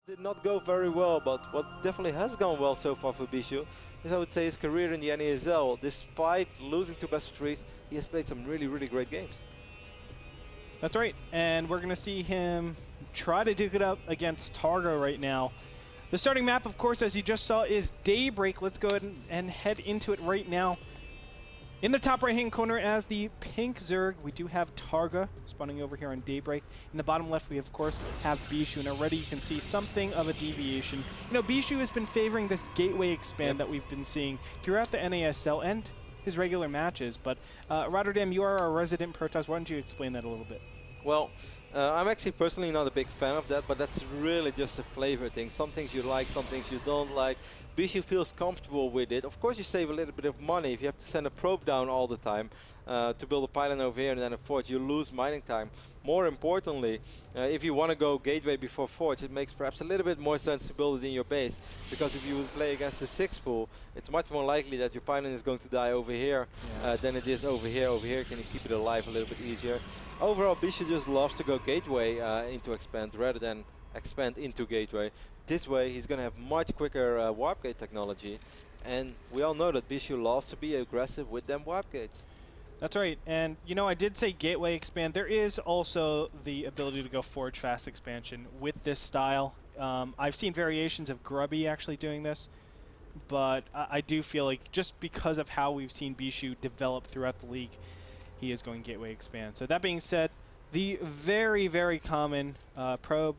Did not go very well, but what definitely has gone well so far for Bischu is, I would say, his career in the NASL. Despite losing to best of threes, he has played some really great games. That's right, and we're going to see him try to duke it up against TargA right now. The starting map, of course, as you just saw, is Daybreak. Let's go ahead and head into it right now. In the top right-hand corner as the pink Zerg, we do have TargA spawning over here on Daybreak. In the bottom left, we, of course, have Bischu, and already you can see something of a deviation. You know, Bischu has been favoring this gateway expand that we've been seeing throughout the NASL and his regular matches. But Rotterdam, you are our resident Protoss. Why don't you explain that a little bit? Well, I'm actually personally not a big fan of that, but that's really just a flavor thing. Some things you like, some things you don't like. Bischu feels comfortable with it. Of course, you save a little bit of money if you have to send a probe down all the time to build a pylon over here and then a forge. You lose mining time. More importantly, if you want to go gateway before forge, it makes perhaps a little bit more sense to build it in your base, because if you play against a 6 pool, it's much more likely that your pylon is going to die over here than it is over here. Over here, can you keep it alive a little bit easier? Overall, Bischu just loves to go gateway into expand rather than expand into gateway. This way, he's going to have much quicker warp gate technology, and we all know that Bischu loves to be aggressive with them warp gates. That's right, and you know, I did say gateway expand. There is also the ability to go forge fast expansion with this style. I've seen variations of Grubby actually doing this, but I do feel like just because of how we've seen Bischu develop throughout the league, he is going gateway expand. So that being said, the very common probe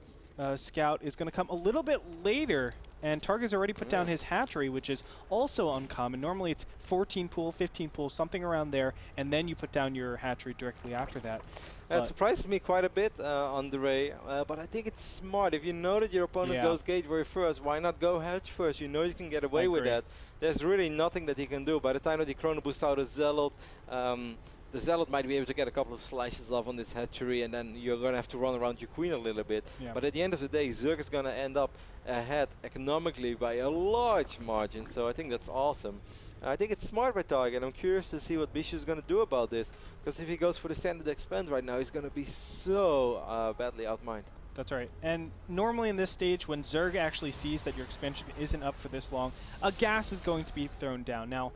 scout is going to come a little bit later, and TargA's already put down his hatchery, which is also uncommon. Normally it's 14 pool, 15 pool, something around there, and then you put down your hatchery directly after that. That surprised me quite a bit on the Ray, but I think it's smart. If you know that your opponent goes gateway first, why not go hatch first? You know you can get away with that. There's really nothing that he can do. By the time that he chrono boosts out a Zealot, the Zealot might be able to get a couple of slices off on this hatchery, and then you're going to have to run around your queen a little bit. But at the end of the day, Zerg is going to end up ahead economically by a large margin, so I think that's awesome. I think it's smart by TargA, and I'm curious to see what Bischu is going to do about this, because if he goes for the standard expand right now, he's going to be so badly outmined. That's right. And normally in this stage, when Zerg actually sees that your expansion isn't up for this long, a gas is going to be thrown down. Now,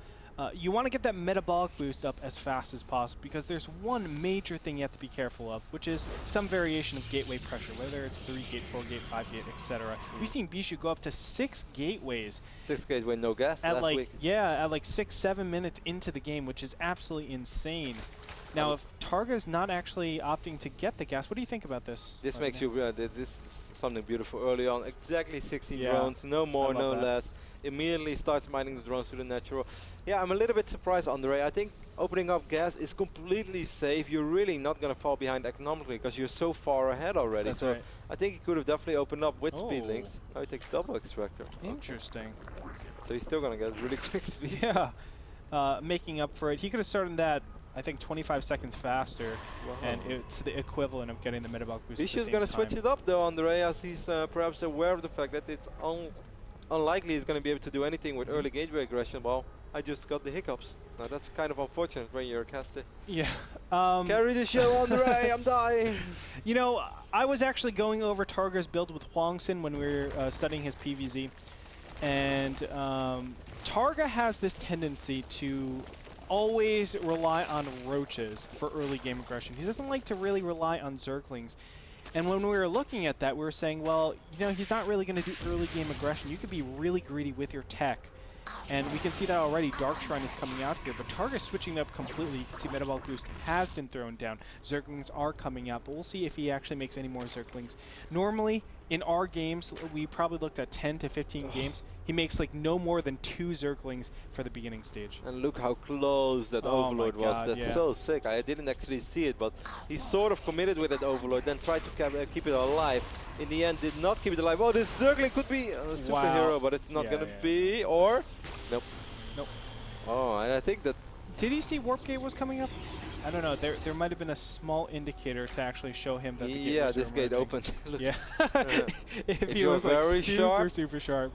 you want to get that metabolic boost up as fast as possible, because there's one major thing you have to be careful of, which is some variation of gateway pressure, whether it's 3 gate, 4 gate, 5 gate, etc. We've seen Bischu go up to 6 gateways. 6 gateway, no gas at last week. Yeah, at like 6-7 minutes into the game, which is absolutely insane. Now, if TargA is not actually opting to get the gas, what do you think about this? This makes you this is something beautiful early on. Exactly 16 drones, no more, no less. Immediately starts mining the drones to the natural. Yeah, I'm a little bit surprised, Andre. I think opening up gas is completely safe. You're really not going to fall behind economically because you're so far ahead already. That's so right. I think he could have definitely opened up with speed links. Now he takes double extractor. Interesting. So he's still going to get really quick speed. Yeah, making up for it. He could have started that, I think, 25 seconds faster, and it's the equivalent of getting the metabolic boost. Bischu's going to switch it up though, Andre, as he's perhaps aware of the fact that it's unlikely he's going to be able to do anything with early gateway aggression. Well, I just got the hiccups. Now that's kind of unfortunate when you're a caster. Yeah. Carry the show, Andre, I'm dying. You know, I was actually going over TargA's build with Huangson when we were studying his PVZ, and TargA has this tendency to always rely on roaches for early game aggression. He doesn't like to really rely on Zerglings. And when we were looking at that, we were saying, well, you know, he's not really going to do early game aggression. You could be really greedy with your tech. And we can see that already. Dark Shrine is coming out here, but TargA's switching up completely. You can see Metabolic Boost has been thrown down. Zerglings are coming out, but we'll see if he actually makes any more Zerglings. Normally, in our games, we probably looked at 10 to 15 games. He makes like no more than 2 Zerglings for the beginning stage. And look how close that Overlord was. That's so sick. I didn't actually see it, but he sort of committed with that Overlord, then tried to keep it alive. In the end, did not keep it alive. Oh, this Zergling could be a superhero, but it's not going to be. Or, nope. Nope. Oh, and I think that... Did he see Warp Gate was coming up? I don't know. There might have been a small indicator to actually show him that the gate was this gate opened. Yeah. If he was like super sharp.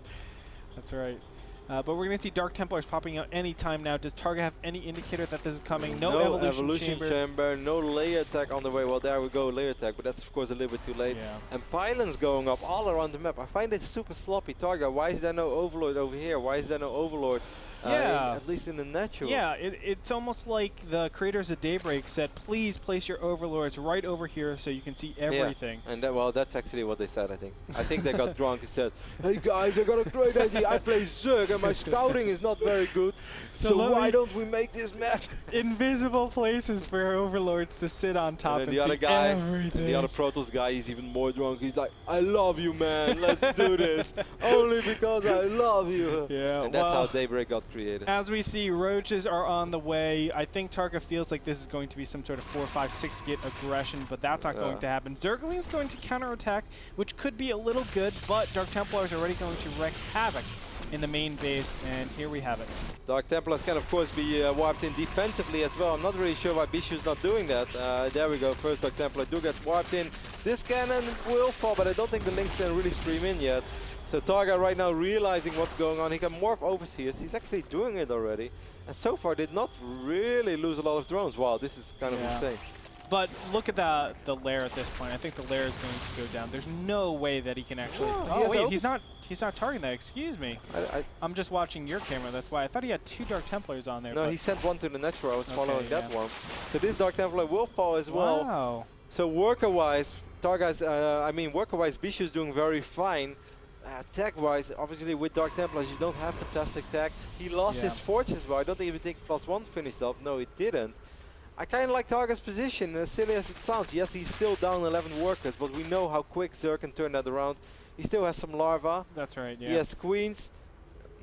That's right. But we're going to see Dark Templars popping out any time now. Does TargA have any indicator that this is coming? No evolution chamber. No layer attack on the way. Well, there we go, layer attack, but that's of course a little bit too late. Yeah. And pylons going up all around the map. I find it super sloppy. TargA, why is there no Overlord over here? Why is there no Overlord? At least in the natural. Yeah, it's almost like the creators of Daybreak said, please place your Overlords right over here so you can see everything. Yeah. And well, that's actually what they said, I think. I think they got drunk and said, hey guys, I got a great idea. I play Zerg and my scouting is not very good. So why don't we make this map? Invisible places for Overlords to sit on top and the other see guy, everything. And the other Protoss guy, he's even more drunk. He's like, I love you, man. Let's do this. Only because I love you. Yeah, and that's how Daybreak got created. As we see, roaches are on the way. I think TargA feels like this is going to be some sort of 4, 5, 6 git aggression, but that's not going to happen. Zergling is going to counterattack, which could be a little good, but Dark Templars are already going to wreak havoc in the main base, and here we have it. Dark Templars can, of course, be warped in defensively as well. I'm not really sure why Bischu's not doing that. There we go. First Dark Templar do get warped in. This cannon will fall, but I don't think the Lynx can really stream in yet. So TargA right now realizing what's going on. He can morph overseers. He's actually doing it already. And so far did not really lose a lot of drones. Wow, this is kind of insane. But look at the lair at this point. I think the lair is going to go down. There's no way that he can actually... Oh, wait, he's not targeting that. Excuse me. I'm just watching your camera. That's why. I thought he had 2 Dark Templars on there. No, he sent one to the natural. I was following that one. So this Dark Templar will fall as well. Wow. So worker-wise, TarGA's... worker-wise, Bischu's doing very fine. Tech-wise, obviously with Dark Templars, you don't have fantastic tech. He lost his Forge as well. I don't even think +1 finished up. No, he didn't. I kind of like TarGA's position, as silly as it sounds. Yes, he's still down 11 workers, but we know how quick Zerg can turn that around. He still has some larva. That's right, yeah. He has queens.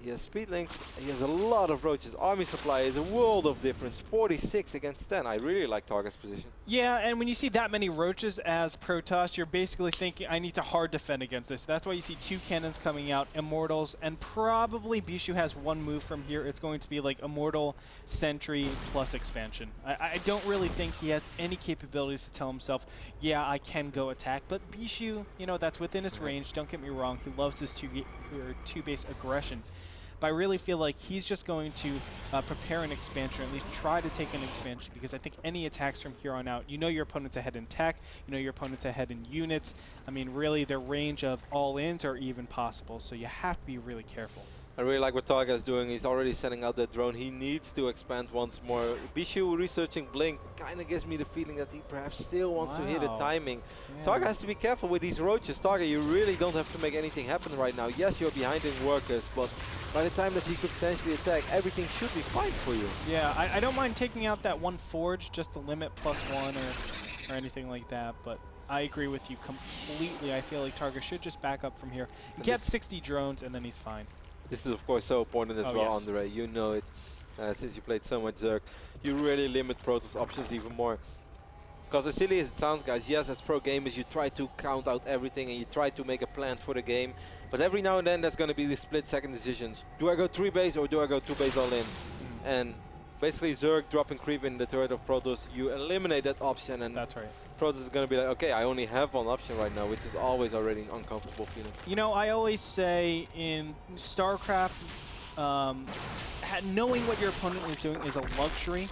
He has speedlings. He has a lot of roaches. Army supply is a world of difference. 46 against 10. I really like TarGA's position. Yeah, and when you see that many roaches as Protoss, you're basically thinking, I need to hard defend against this. That's why you see 2 cannons coming out, Immortals, and probably Bischu has one move from here. It's going to be like Immortal, Sentry, plus Expansion. I don't really think he has any capabilities to tell himself, yeah, I can go attack. But Bischu, you know, that's within his range. Don't get me wrong. He loves his two-base aggression. But I really feel like he's just going to prepare an expansion, or at least try to take an expansion, because I think any attacks from here on out, you know your opponent's ahead in tech, you know your opponent's ahead in units. I mean, really, their range of all-ins are even possible, so you have to be really careful. I really like what TargA is doing. He's already sending out that drone. He needs to expand once more. Bischu researching Blink kind of gives me the feeling that he perhaps still wants to hit a timing. Yeah. TargA has to be careful with these roaches. TargA, you really don't have to make anything happen right now. Yes, you're behind in workers, but by the time that he could potentially attack, everything should be fine for you. Yeah, I don't mind taking out that one Forge just to limit +1 or anything like that, but I agree with you completely. I feel like TargA should just back up from here, get 60 drones, and then he's fine. This is, of course, so important as well, yes. Andre. You know it. Since you played so much Zerg, you really limit Protoss options even more. Because as silly as it sounds, guys, yes, as pro gamers, you try to count out everything and you try to make a plan for the game. But every now and then, there's going to be these split-second decisions. Do I go 3 base or do I go 2 base all in? And basically, Zerg dropping creep in the turret of Protoss, you eliminate that option. And that's right. Protoss is going to be like, okay, I only have one option right now, which is always already an uncomfortable feeling. You know, I always say in StarCraft, knowing what your opponent is doing is a luxury.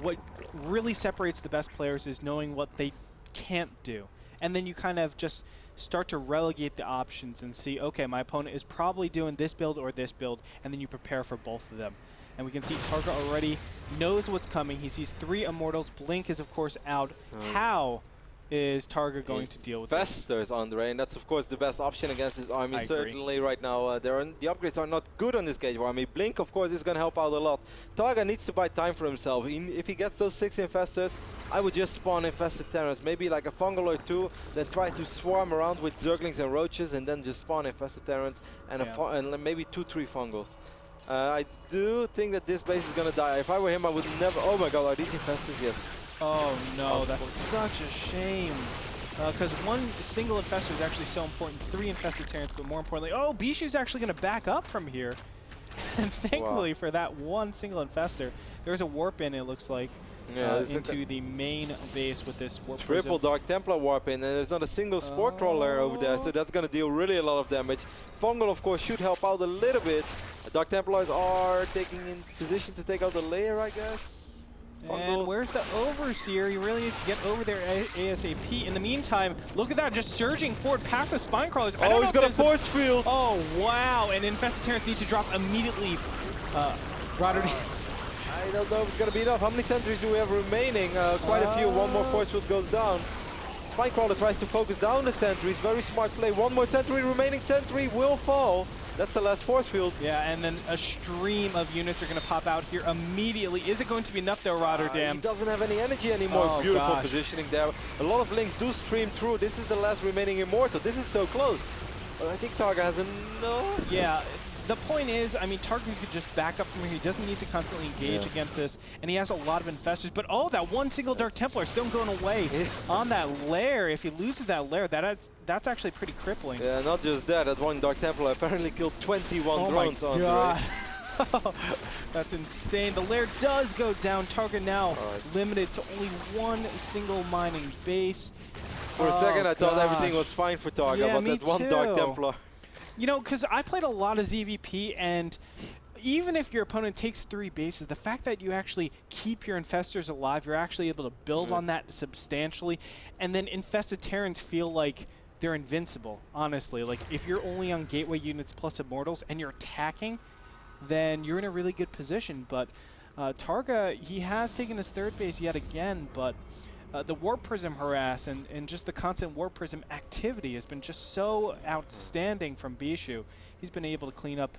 What really separates the best players is knowing what they can't do. And then you kind of just start to relegate the options and see, okay, my opponent is probably doing this build or this build, and then you prepare for both of them. And we can see TargA already knows what's coming. He sees 3 Immortals. Blink is, of course, out. How is TargA going to deal with this? Festers, Andre, and that's, of course, the best option against his army. Certainly right now, the upgrades are not good on this Gauge War army. Blink, of course, is going to help out a lot. TargA needs to buy time for himself. If he gets those 6 Infestors, I would just spawn Infested Terrans. Maybe like a Fungal or 2, then try to swarm around with Zerglings and Roaches, and then just spawn Infested Terrans and, and maybe 2-3 Fungals. I do think that this base is going to die. If I were him, I would never... Oh my god, are these Infestors? Yes. Oh no, that's such a shame. Because one single Infestor is actually so important. 3 Infested Terrans, but more importantly... Oh, Bischu's actually going to back up from here. And thankfully for that one single Infestor, there's a warp in, it looks like, into the main base with this warp. Triple Dark Templar warp in, and there's not a single Spore Crawler over there, so that's going to deal really a lot of damage. Fungal, of course, should help out a little bit. Dark Templars are taking in position to take out the layer, I guess. And where's the Overseer? He really needs to get over there ASAP. In the meantime, look at that, just surging forward past the Spine Crawlers. Oh, he's got a force field. Oh, wow. And Infested Terrans need to drop immediately. Rotterdam. I don't know if it's going to be enough. How many sentries do we have remaining? Quite a few. One more force field goes down. Spinecrawler tries to focus down the sentries. Very smart play. One more sentry. Remaining sentry will fall. That's the last force field. Yeah, and then a stream of units are going to pop out here immediately. Is it going to be enough, though, Rotterdam? He doesn't have any energy anymore. Oh, beautiful gosh. positioning there. A lot of links do stream through. This is the last remaining Immortal. This is so close. But I think TargA has enough. Yeah. The point is, I mean, TargA could just back up from here. He doesn't need to constantly engage against this, and he has a lot of infestors. But oh, that one single Dark Templar is still going away on that lair. If he loses that lair, that's actually pretty crippling. Yeah, not just that. That one Dark Templar apparently killed 21 drones on God. That's insane. The lair does go down. TargA now limited to only one single mining base. For a second, I thought everything was fine for TargA, but that one Dark Templar. You know, because I played a lot of ZVP, and even if your opponent takes 3 bases, the fact that you actually keep your infestors alive, you're actually able to build on that substantially, and then infested Terrans feel like they're invincible, honestly. Like, if you're only on gateway units plus immortals and you're attacking, then you're in a really good position. But TargA, he has taken his 3rd base yet again, but the Warp Prism harass and just the constant Warp Prism activity has been just so outstanding from Bischu. He's been able to clean up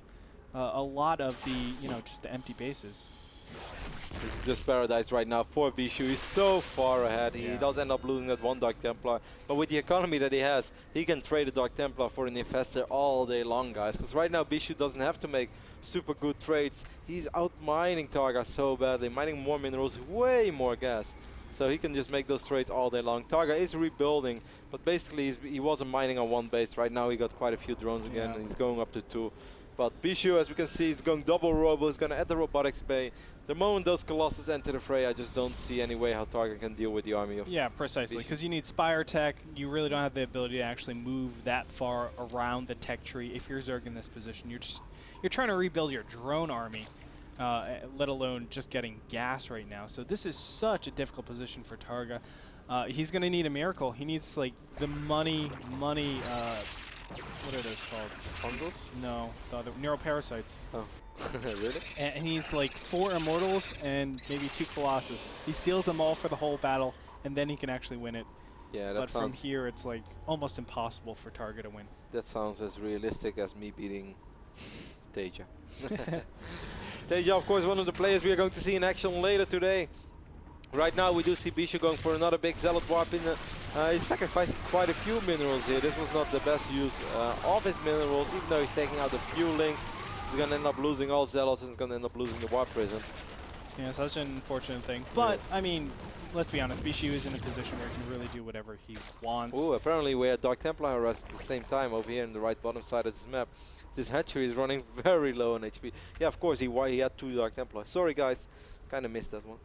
a lot of the, just the empty bases. This is just paradise right now for Bischu. He's so far ahead. He does end up losing that one Dark Templar. But with the economy that he has, he can trade a Dark Templar for an Infestor all day long, guys. Because right now, Bischu doesn't have to make super good trades. He's out mining TargA so badly, mining more minerals, way more gas. So he can just make those trades all day long. TargA is rebuilding, but basically he wasn't mining on one base. Right now he got quite a few drones again, and he's going up to 2. But Bischu, as we can see, is going double robo. He's going to add the robotics bay. The moment those Colossus enter the fray, I just don't see any way how TargA can deal with the army of precisely, because you need Spire Tech. You really don't have the ability to actually move that far around the tech tree. If you're Zerg in this position, you're trying to rebuild your drone army. Let alone just getting gas right now. So this is such a difficult position for TargA. He's going to need a miracle. He needs, like, the money, what are those called? Fungals? No, the other neuroparasites. Oh, really? And he needs, like, 4 Immortals and maybe 2 Colossus. He steals them all for the whole battle, and then he can actually win it. Yeah, that but from here, it's, like, almost impossible for TargA to win. That sounds as realistic as me beating TargA. TargA, of course, one of the players we are going to see in action later today. Right now, we do see Bischu going for another big Zealot Warp in the... he's sacrificing quite a few minerals here. This was not the best use of his minerals, even though he's taking out a few links. He's going to end up losing all Zealots and he's going to end up losing the Warp Prism. Yeah, such an unfortunate thing. But, I mean, let's be honest, Bischu is in a position where he can really do whatever he wants. Oh, apparently we had Dark Templar harass at the same time over here in the right bottom side of this map. This hatchery is running very low on HP. Yeah, of course, he had 2 Dark Templars. Sorry, guys. Kind of missed that one.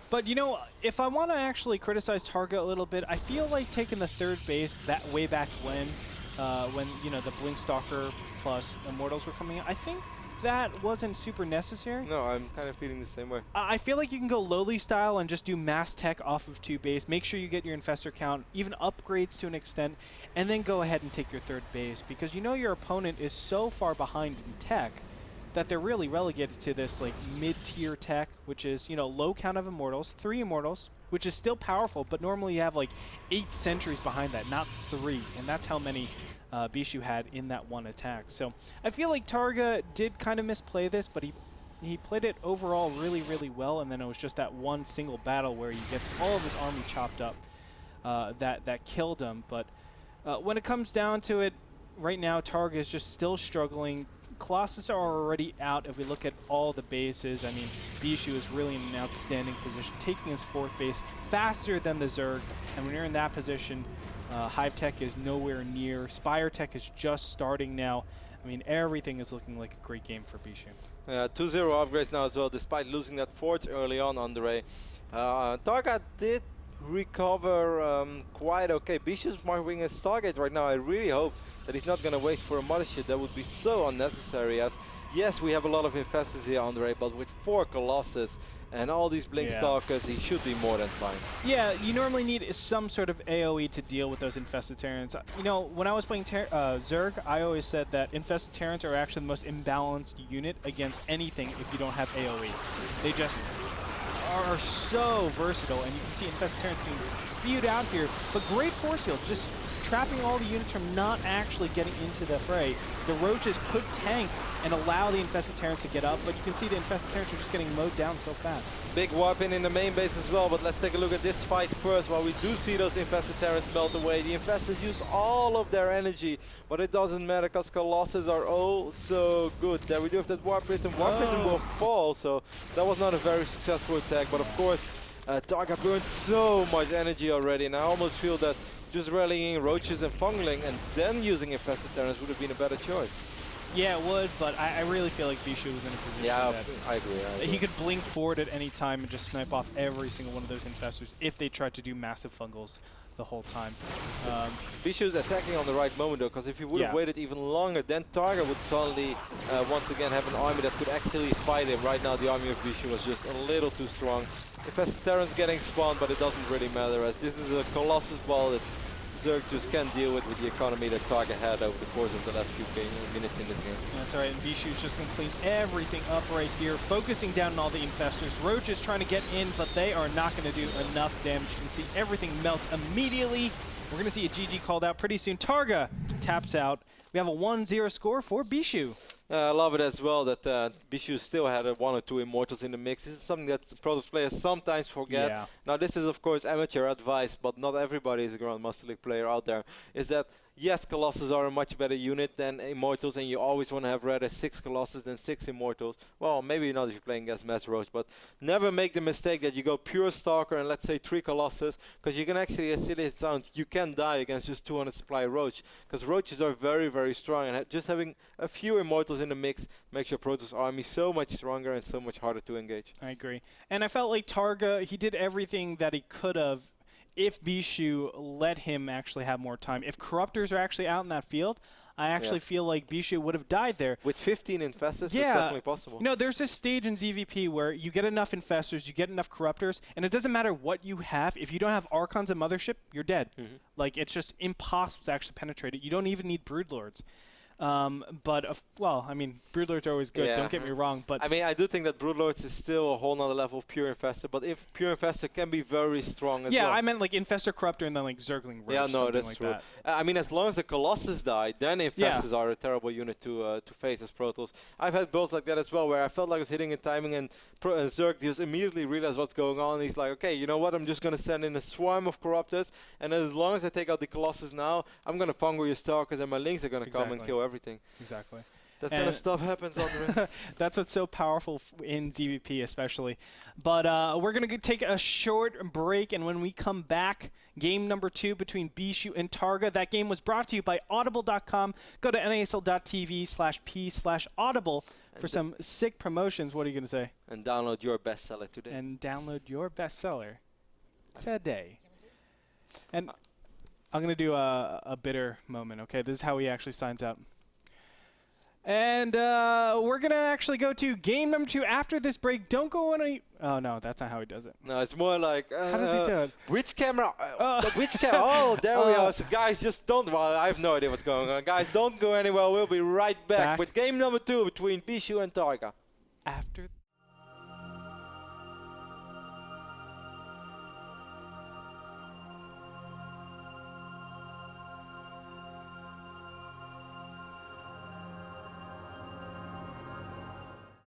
But, you know, if I want to actually criticize TargA a little bit, I feel like taking the 3rd base way back when, the Blink Stalker plus Immortals were coming out, I think that wasn't super necessary. No, I'm kind of feeling the same way. I feel like you can go lowly style and just do mass tech off of 2 base. Make sure you get your infestor count, even upgrades to an extent, and then go ahead and take your 3rd base. Because you know your opponent is so far behind in tech that they're really relegated to this like mid-tier tech, which is, low count of Immortals, 3 Immortals, which is still powerful, but normally you have like 8 sentries behind that, not 3. And that's how many Bischu had in that one attack. So I feel like TargA did kind of misplay this, but he played it overall really, really well, and then it was just that one single battle where he gets all of his army chopped up that killed him. But when it comes down to it, right now TargA is just still struggling. Colossus are already out if we look at all the bases. I mean, Bischu is really in an outstanding position, taking his 4th base faster than the Zerg, and when you're in that position, Hive Tech is nowhere near. Spire Tech is just starting now. I mean, everything is looking like a great game for Bischu. 2-0 upgrades now as well, despite losing that Forge early on, Andre. TargA did recover quite okay. Bischu's marking his target right now. I really hope that he's not going to wait for a mothership. That would be so unnecessary, as Yes, we have a lot of infestors here, Andre, but with 4 Colossus and all these Blink Stalkers, he should be more than fine. Yeah, you normally need some sort of AoE to deal with those Infested Terrans. You know, when I was playing Zerg, I always said that Infested Terrans are actually the most imbalanced unit against anything if you don't have AoE. They just are so versatile, and you can see Infested Terrans being spewed out here, but great force field, just trapping all the units from not actually getting into the fray. The Roaches could tank and allow the Infested Terrans to get up, but you can see the Infested Terrans are just getting mowed down so fast. Big warp in the main base as well, but let's take a look at this fight first. While we do see those Infested Terrans melt away, the Infestors use all of their energy, but it doesn't matter because Colossus are oh so good. There we do have that Warp Prism. Warp Prism will fall, so that was not a very successful attack, but of course, TargA burned so much energy already, and I almost feel that just rallying Roaches and Fungling and then using Infested Terrans would have been a better choice. Yeah, it would, but I really feel like Bischu was in a position that I agree. He could blink forward at any time and just snipe off every single one of those Infestors if they tried to do massive Fungals the whole time. Bischu's attacking on the right moment though, because if he would have waited even longer, then TargA would suddenly once again have an army that could actually fight him. Right now the army of Bischu was just a little too strong. Infested Terrans getting spawned, but it doesn't really matter as this is a Colossus ball that Zerg just can't deal with the economy that TargA had over the course of the last few minutes in this game. That's all right, and Bischu's just going to clean everything up right here, focusing down on all the Infestors. Roach is trying to get in, but they are not going to do enough damage. You can see everything melt immediately. We're going to see a GG called out pretty soon. TargA taps out. We have a 1-0 score for Bischu. I love it as well that Bischu still had 1 or 2 Immortals in the mix. This is something that Protoss players sometimes forget. Yeah. Now this is of course amateur advice, but not everybody is a Grandmaster League player out there. Is that yes, Colossus are a much better unit than Immortals, and you always want to have rather 6 Colossus than 6 Immortals. Well, maybe not if you're playing against Mass Roach, but never make the mistake that you go pure Stalker and let's say 3 Colossus, because you can actually, as silly as it sounds, you can die against just 200 supply Roach, because Roaches are very, very strong, and just having a few Immortals in the mix makes your Protoss army so much stronger and so much harder to engage. I agree. And I felt like TargA, he did everything that he could have if Bischu let him actually have more time. If Corruptors are actually out in that field, I actually feel like Bischu would have died there. With 15 Infestors, it's definitely possible. You know, there's this stage in ZVP where you get enough Infestors, you get enough Corruptors, and it doesn't matter what you have. If you don't have Archons and Mothership, you're dead. Like, it's just impossible to actually penetrate it. You don't even need Broodlords. Well, I mean, Broodlords are always good, don't get me wrong, but... I mean, I do think that Broodlords is still a whole nother level of Pure Infestor, but if Pure Infestor can be very strong as well. Yeah, I meant like Infestor, Corruptor, and then like Zergling Roach, yeah, no, that's like true. that. I mean, as long as the Colossus die, then Infestors are a terrible unit to face as Protoss. I've had builds like that as well, where I felt like I was hitting in timing, and Zerg just immediately realized what's going on, and he's like, okay, you know what, I'm just going to send in a swarm of Corruptors, and as long as I take out the Colossus now, I'm going to fungal your Stalkers, and my Lings are going to come and kill everything. Exactly. That kind of stuff happens, Andre. That's what's so powerful in ZVP especially. But we're going to take a short break, and when we come back, game number 2 between Bischu and TargA. That game was brought to you by Audible.com. Go to nasl.tv/p/audible for some sick promotions. What are you going to say? And download your bestseller today. And download your bestseller today. And I'm going to do a bitter moment, okay? This is how he actually signs out. And we're going to actually go to game number 2 after this break. Don't go on any... Oh, no, that's not how he does it. No, it's more like... how does he do it? Which camera? Which camera? Oh, there we are. So guys, just don't... Well, I have no idea what's going on. Guys, don't go anywhere. We'll be right back with game number 2 between Bischu and TargA. After...